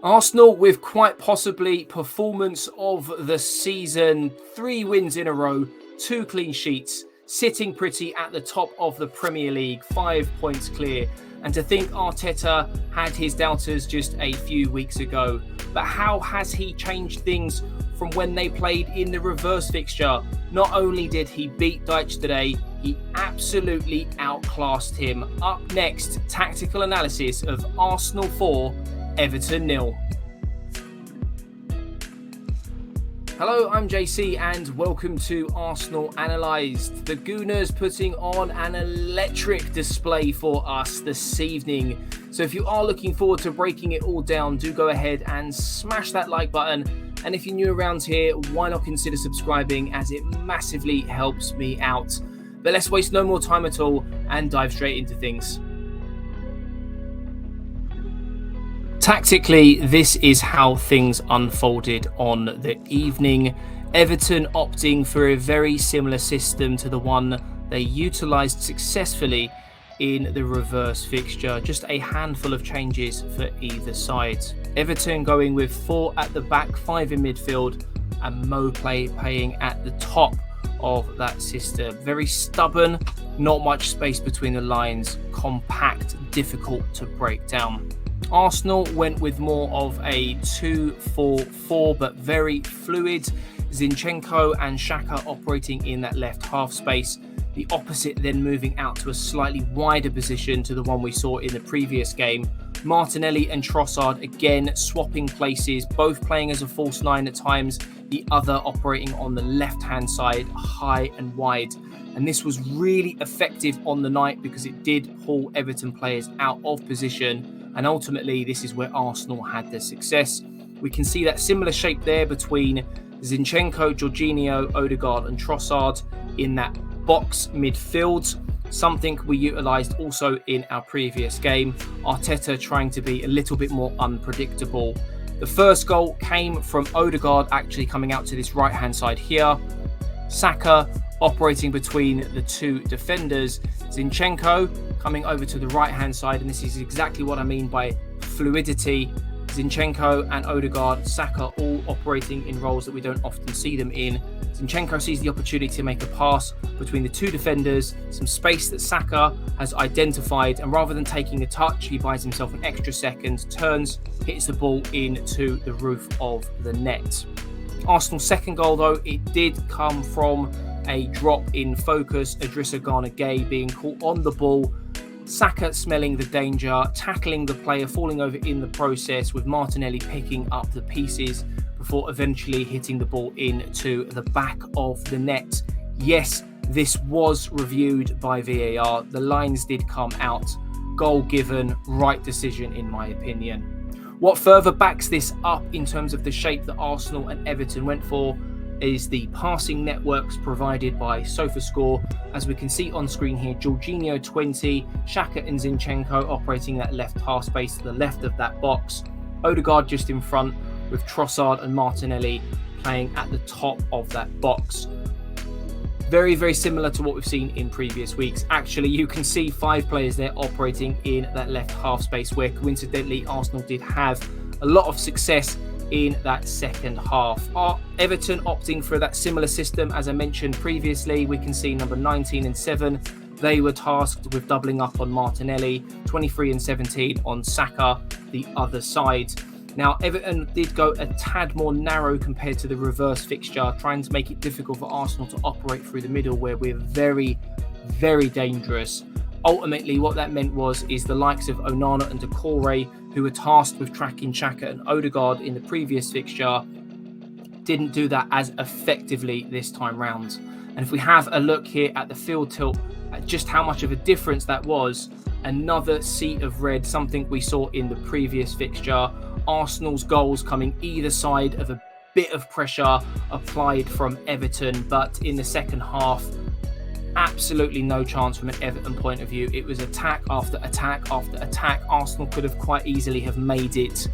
Arsenal with quite possibly performance of the season, 3 wins in a row, 2 clean sheets, sitting pretty at the top of the Premier League, 5 points clear. And to think Arteta had his doubters just a few weeks ago. But how has he changed things from when they played in the reverse fixture? Not only did he beat Dyche today, he absolutely outclassed him. Up next, tactical analysis of Arsenal 4, Everton 0. Hello, I'm JC and welcome to Arsenal Analysed. The Gooners putting on an electric display for us this evening. So if you are looking forward to breaking it all down, do go ahead and smash that like button. And if you're new around here, why not consider subscribing, as it massively helps me out. But let's waste no more time at all and dive straight into things. Tactically, this is how things unfolded on the evening. Everton opting for a very similar system to the one they utilised successfully in the reverse fixture. Just a handful of changes for either side. Everton going with 4 at the back, 5 in midfield, and Moplay playing at the top of that system. Very stubborn, not much space between the lines, compact, difficult to break down. Arsenal went with more of a 2-4-4, but very fluid. Zinchenko and Xhaka operating in that left half space. The opposite then moving out to a slightly wider position to the one we saw in the previous game. Martinelli and Trossard again swapping places, both playing as a false 9 at times, the other operating on the left-hand side, high and wide. And this was really effective on the night because it did pull Everton players out of position. And ultimately, this is where Arsenal had their success. We can see that similar shape there between Zinchenko, Jorginho, Odegaard and Trossard in that box midfield. Something we utilised also in our previous game. Arteta trying to be a little bit more unpredictable. The first goal came from Odegaard actually coming out to this right-hand side here. Saka operating between the two defenders. Zinchenko coming over to the right-hand side, and this is exactly what I mean by fluidity. Zinchenko and Odegaard, Saka all operating in roles that we don't often see them in. Zinchenko sees the opportunity to make a pass between the two defenders, some space that Saka has identified, and rather than taking a touch, he buys himself an extra second, turns, hits the ball into the roof of the net. Arsenal's second goal, though, it did come from a drop in focus. Idrissa Gana Gueye being caught on the ball, Saka smelling the danger, tackling the player, falling over in the process, with Martinelli picking up the pieces before eventually hitting the ball into the back of the net. Yes, this was reviewed by VAR. The lines did come out. Goal given, right decision in my opinion. What further backs this up in terms of the shape that Arsenal and Everton went for is the passing networks provided by SofaScore. As we can see on screen here, Jorginho 20, Xhaka and Zinchenko operating that left half space to the left of that box. Odegaard just in front, with Trossard and Martinelli playing at the top of that box. Very, very similar to what we've seen in previous weeks. Actually, you can see 5 players there operating in that left half space, where coincidentally Arsenal did have a lot of success in that second half. Everton opting for that similar system as I mentioned previously. We can see number 19 and 7, they were tasked with doubling up on Martinelli, 23 and 17 on Saka, the other side. Now, Everton did go a tad more narrow compared to the reverse fixture, trying to make it difficult for Arsenal to operate through the middle, where we're very, very dangerous. Ultimately, what that meant is the likes of Onana and Doucouré, who were tasked with tracking Xhaka and Odegaard in the previous fixture, didn't do that as effectively this time round. And if we have a look here at the field tilt, at just how much of a difference that was, another sea of red, something we saw in the previous fixture. Arsenal's goals coming either side of a bit of pressure applied from Everton, but in the second half, absolutely no chance from an Everton point of view. It was attack after attack after attack. Arsenal could have quite easily have made it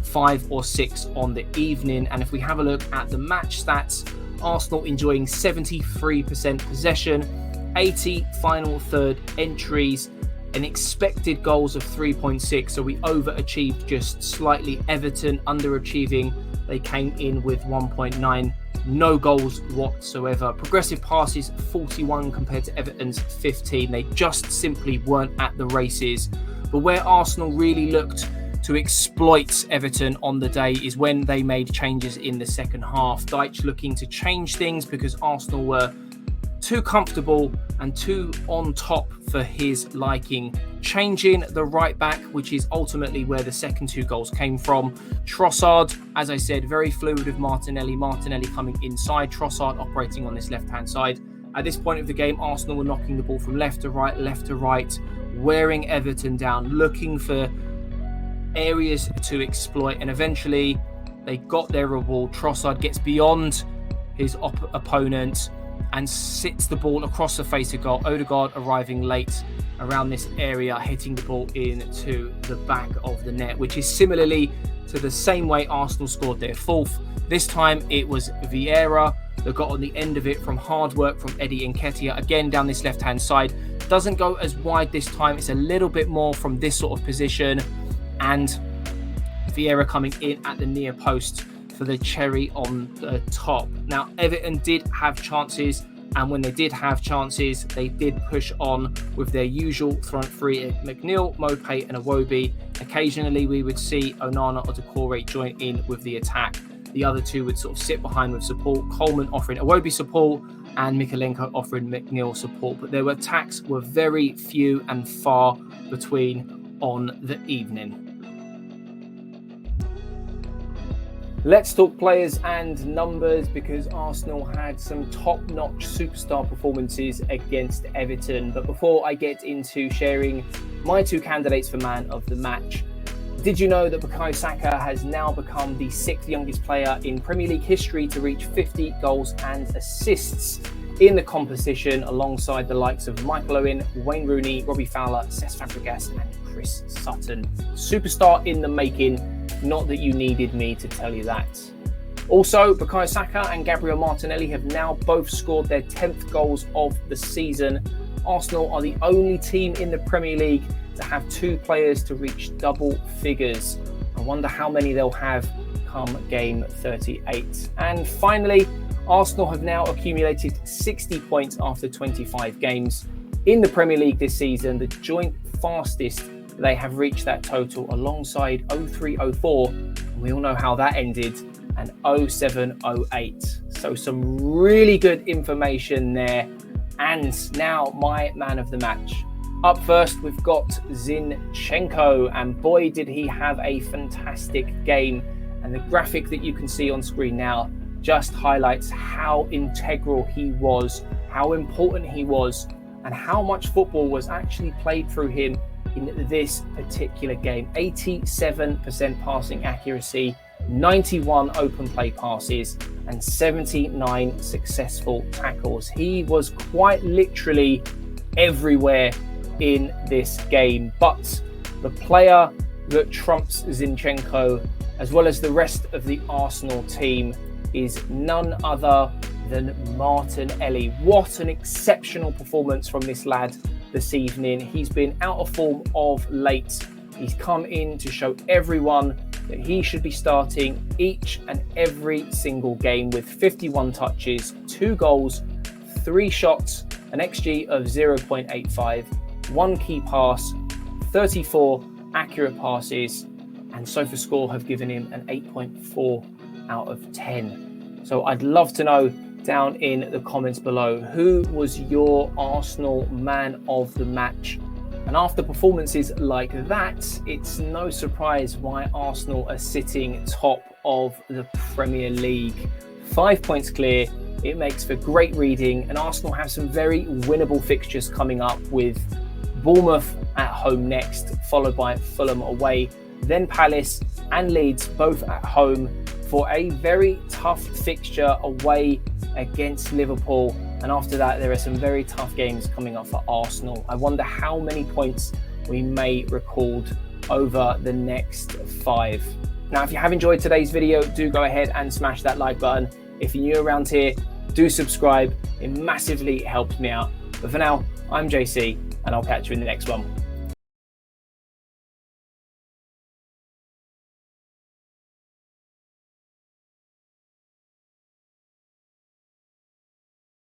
5 or 6 on the evening. And if we have a look at the match stats, Arsenal enjoying 73% possession, 80 final third entries, an expected goals of 3.6, so we overachieved just slightly. Everton underachieving, they came in with 1.9, no goals whatsoever. Progressive passes 41 compared to Everton's 15. They just simply weren't at the races. But where Arsenal really looked to exploit Everton on the day is when they made changes in the second half. Dyche looking to change things because Arsenal were too comfortable and too on top for his liking. Changing the right back, which is ultimately where the second 2 goals came from. Trossard, as I said, very fluid with Martinelli. Martinelli coming inside, Trossard operating on this left-hand side. At this point of the game, Arsenal were knocking the ball from left to right, wearing Everton down, looking for areas to exploit, and eventually they got their reward. Trossard gets beyond his opponent and sits the ball across the face of goal. Odegaard arriving late around this area, hitting the ball into the back of the net, which is similarly to the same way Arsenal scored their 4th. This time it was Vieira that got on the end of it from hard work from Eddie Nketiah, again down this left-hand side. Doesn't go as wide this time, it's a little bit more from this sort of position, and Vieira coming in at the near post for the cherry on the top. Now, Everton did have chances, and when they did have chances, they did push on with their usual front three: McNeil, Mopé and Iwobi. Occasionally, we would see Onana or Doucouré join in with the attack. The other 2 would sort of sit behind with support, Coleman offering Iwobi support and Mikalenko offering McNeil support. But their attacks were very few and far between on the evening. Let's talk players and numbers, because Arsenal had some top-notch superstar performances against Everton. But before I get into sharing my 2 candidates for man of the match, did you know that Bukayo Saka has now become the 6th youngest player in Premier League history to reach 50 goals and assists in the competition, alongside the likes of Michael Owen, Wayne Rooney, Robbie Fowler, Cesc Fabregas and Chris Sutton. Superstar in the making. Not that you needed me to tell you that. Also, Bukayo Saka and Gabriel Martinelli have now both scored their 10th goals of the season. Arsenal are the only team in the Premier League to have 2 players to reach double figures. I wonder how many they'll have come game 38. And finally, Arsenal have now accumulated 60 points after 25 games in the Premier League this season, the joint fastest they have reached that total, alongside 03-04, and we all know how that ended, and 07-08. So some really good information there. And now my man of the match. Up first, we've got Zinchenko, and boy did he have a fantastic game. And the graphic that you can see on screen now just highlights how integral he was, how important he was, and how much football was actually played through him in this particular game. 87% passing accuracy, 91 open play passes, and 79 successful tackles. He was quite literally everywhere in this game. But the player that trumps Zinchenko, as well as the rest of the Arsenal team, is none other than Martinelli. What an exceptional performance from this lad this evening. He's been out of form of late. He's come in to show everyone that he should be starting each and every single game, with 51 touches, 2 goals, 3 shots, an XG of 0.85, 1 key pass, 34 accurate passes, and SofaScore have given him an 8.4 out of 10. So I'd love to know down in the comments below, who was your Arsenal man of the match? And after performances like that, it's no surprise why Arsenal are sitting top of the Premier League. 5 points clear. It makes for great reading, and Arsenal have some very winnable fixtures coming up, with Bournemouth at home next, followed by Fulham away, then Palace and Leeds both at home, for a very tough fixture away against Liverpool. And after that, there are some very tough games coming up for Arsenal. I wonder how many points we may record over the next 5. Now, if you have enjoyed today's video, do go ahead and smash that like button. If you're new around here, do subscribe. It massively helps me out. But for now, I'm JC, and I'll catch you in the next one.